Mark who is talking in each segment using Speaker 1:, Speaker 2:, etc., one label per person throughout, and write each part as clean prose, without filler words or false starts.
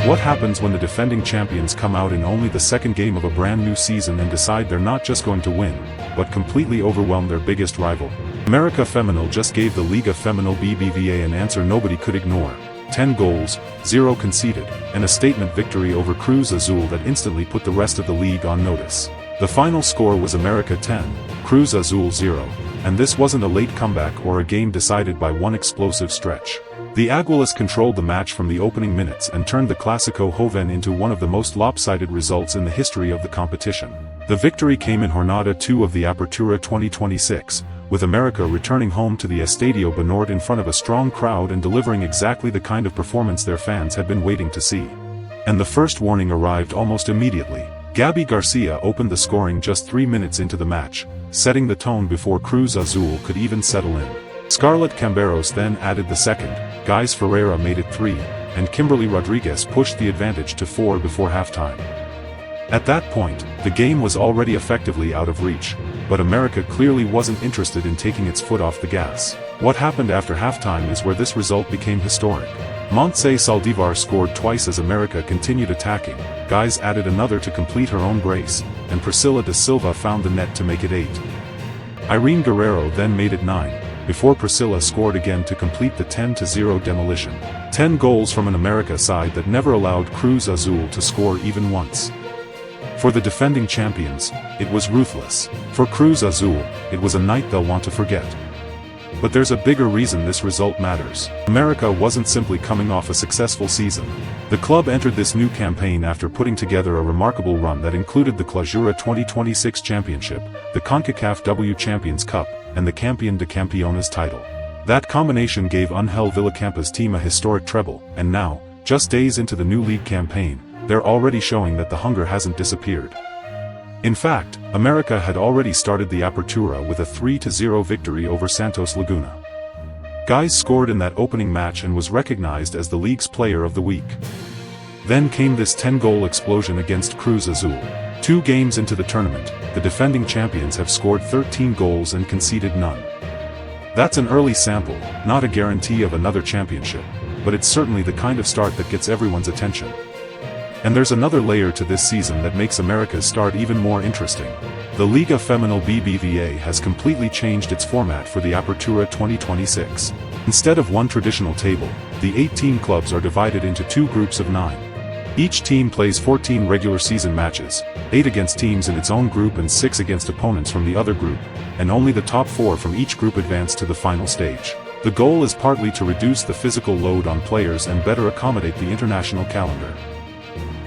Speaker 1: What happens when the defending champions come out in only the second game of a brand new season and decide they're not just going to win, but completely overwhelm their biggest rival? América Femenil just gave the Liga Femenil BBVA an answer nobody could ignore. 10 goals, 0 conceded, and a statement victory over Cruz Azul that instantly put the rest of the league on notice. The final score was América 10, Cruz Azul 0, and this wasn't a late comeback or a game decided by one explosive stretch. The Aguilas controlled the match from the opening minutes and turned the Clásico Joven into one of the most lopsided results in the history of the competition. The victory came in Jornada 2 of the Apertura 2026, with América returning home to the Estadio Banorte in front of a strong crowd and delivering exactly the kind of performance their fans had been waiting to see. And the first warning arrived almost immediately. Gaby García opened the scoring just 3 minutes into the match, setting the tone before Cruz Azul could even settle in. Scarlett Camberos then added the second, Geyse Ferreira made it 3, and Kimberly Rodríguez pushed the advantage to 4 before halftime. At that point, the game was already effectively out of reach, but América clearly wasn't interested in taking its foot off the gas. What happened after halftime is where this result became historic. Montse Saldívar scored twice as América continued attacking, Geyse added another to complete her own brace, and Priscila de Silva found the net to make it 8. Irene Guerrero then made it 9. Before Priscila scored again to complete the 10-0 demolition. 10 goals from an América side that never allowed Cruz Azul to score even once. For the defending champions, it was ruthless. For Cruz Azul, it was a night they'll want to forget. But there's a bigger reason this result matters. América wasn't simply coming off a successful season. The club entered this new campaign after putting together a remarkable run that included the Clausura 2026 Championship, the CONCACAF W Champions Cup, and the Campeón de Campeones title. That combination gave Ángel Villacampa's team a historic treble, and now, just days into the new league campaign, they're already showing that the hunger hasn't disappeared. In fact, América had already started the Apertura with a 3-0 victory over Santos Laguna. Geyse scored in that opening match and was recognized as the league's player of the week. Then came this 10-goal explosion against Cruz Azul. 2 games into the tournament, the defending champions have scored 13 goals and conceded none. That's an early sample, not a guarantee of another championship, but it's certainly the kind of start that gets everyone's attention. And there's another layer to this season that makes América's start even more interesting. The Liga Femenil BBVA has completely changed its format for the Apertura 2026. Instead of one traditional table, the 18 clubs are divided into 2 groups of 9. Each team plays 14 regular season matches, 8 against teams in its own group and 6 against opponents from the other group, and only the top 4 from each group advance to the final stage. The goal is partly to reduce the physical load on players and better accommodate the international calendar.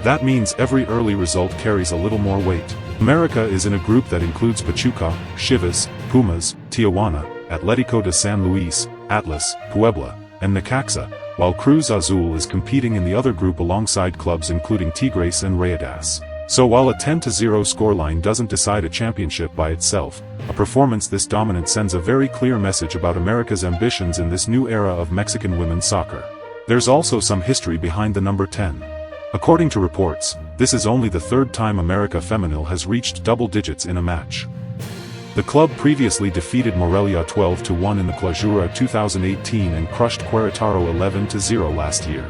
Speaker 1: That means every early result carries a little more weight. América is in a group that includes Pachuca, Chivas, Pumas, Tijuana, Atlético de San Luis, Atlas, Puebla, and Necaxa, while Cruz Azul is competing in the other group alongside clubs including Tigres and Rayadas. So while a 10-0 scoreline doesn't decide a championship by itself, a performance this dominant sends a very clear message about América's ambitions in this new era of Mexican women's soccer. There's also some history behind the number 10. According to reports, this is only the 3rd time América Femenil has reached double digits in a match. The club previously defeated Morelia 12-1 in the Clausura 2018 and crushed Querétaro 11-0 last year.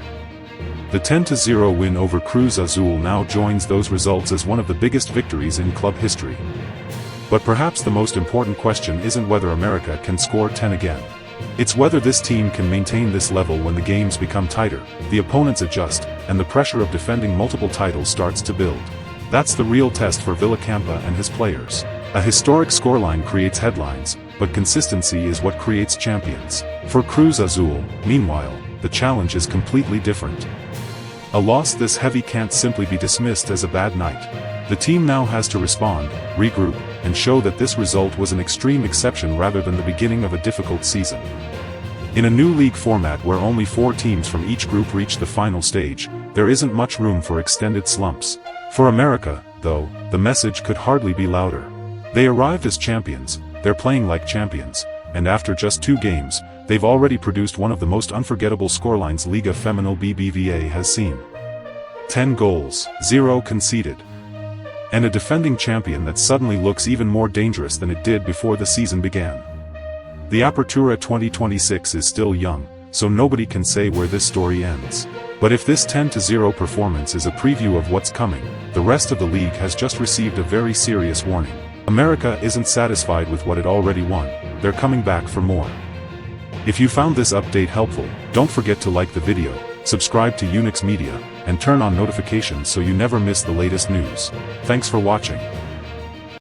Speaker 1: The 10-0 win over Cruz Azul now joins those results as one of the biggest victories in club history. But perhaps the most important question isn't whether América can score 10 again. It's whether this team can maintain this level when the games become tighter, the opponents adjust, and the pressure of defending multiple titles starts to build. That's the real test for Villacampa and his players. A historic scoreline creates headlines, but consistency is what creates champions. For Cruz Azul, meanwhile, the challenge is completely different. A loss this heavy can't simply be dismissed as a bad night. The team now has to respond, regroup, and show that this result was an extreme exception rather than the beginning of a difficult season. In a new league format where only 4 teams from each group reach the final stage, there isn't much room for extended slumps. For América, though, the message could hardly be louder. They arrived as champions, they're playing like champions, and after just 2 games, they've already produced one of the most unforgettable scorelines Liga Femenil BBVA has seen. 10 goals, 0 conceded. And a defending champion that suddenly looks even more dangerous than it did before the season began. The Apertura 2026 is still young, so nobody can say where this story ends. But if this 10-0 performance is a preview of what's coming, the rest of the league has just received a very serious warning. America isn't satisfied with what it already won, they're coming back for more. If you found this update helpful, don't forget to like the video, subscribe to Unix Media, and turn on notifications so you never miss the latest news. Thanks for watching.